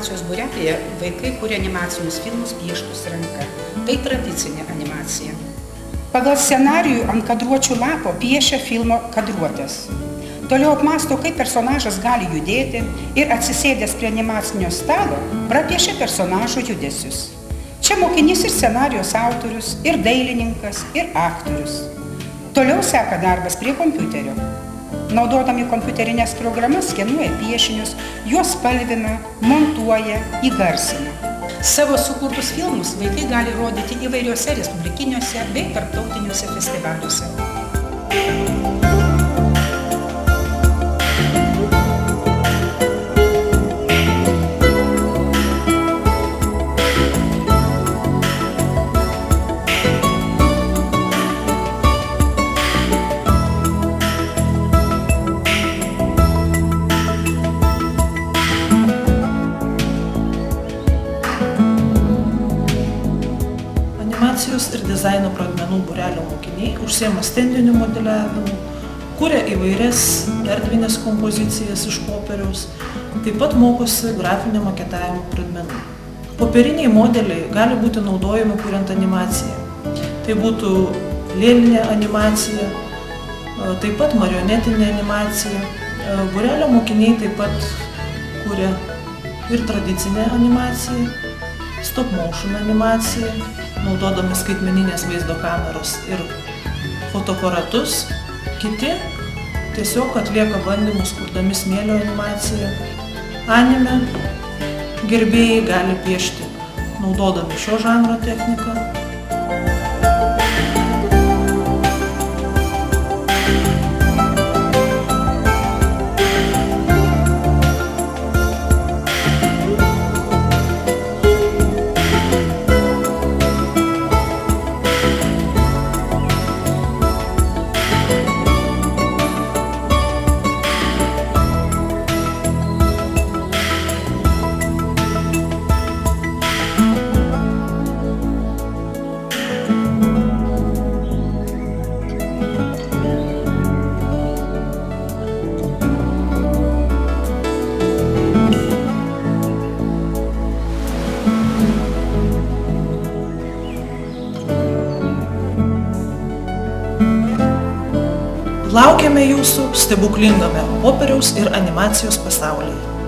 animacijos būrelyje vaikai kuria animacinius filmus pieštus ranka. Tai tradicinė animacija. Pagal scenarijų ant kadruočių lapo piešia filmo kadruotės. Toliau apmąsto, kaip personažas gali judėti ir atsisėdęs prie animacinio stalo prapiešia personažo judesius. Čia mokinys ir scenarijos autorius, ir dailininkas, ir aktorius. Toliau seka darbas prie kompiuterio. Naudodami kompiuterinės programas skenuoja piešinius, juos spalvina, montuoja, įgarsina. Savo sukurtus filmus vaikai gali rodyti įvairiuose respublikiniuose bei tarptautiniuose festivaliuose. Animacijos ir dizaino pradmenų būrelio mokiniai užsiema stendiniu modeliavimu, kuria įvairias erdvinės kompozicijas iš popieriaus, taip pat mokosi grafinio maketavimo pradmenų. Popieriniai modeliai gali būti naudojami kuriant animaciją. Tai būtų lėlinė animacija, taip pat marionetinė animacija. Būrelio mokiniai taip pat kuria ir tradicinę animaciją, stop motion animaciją, naudodami skaitmeninės vaizdo kameros ir fotoaparatus. Kiti tiesiog atlieka bandymus, kurdami smėlio animaciją. Anime gerbėjai gali piešti, naudodami šio žanro techniką. Laukiame jūsų stebuklingame popieriaus ir animacijos pasaulyje.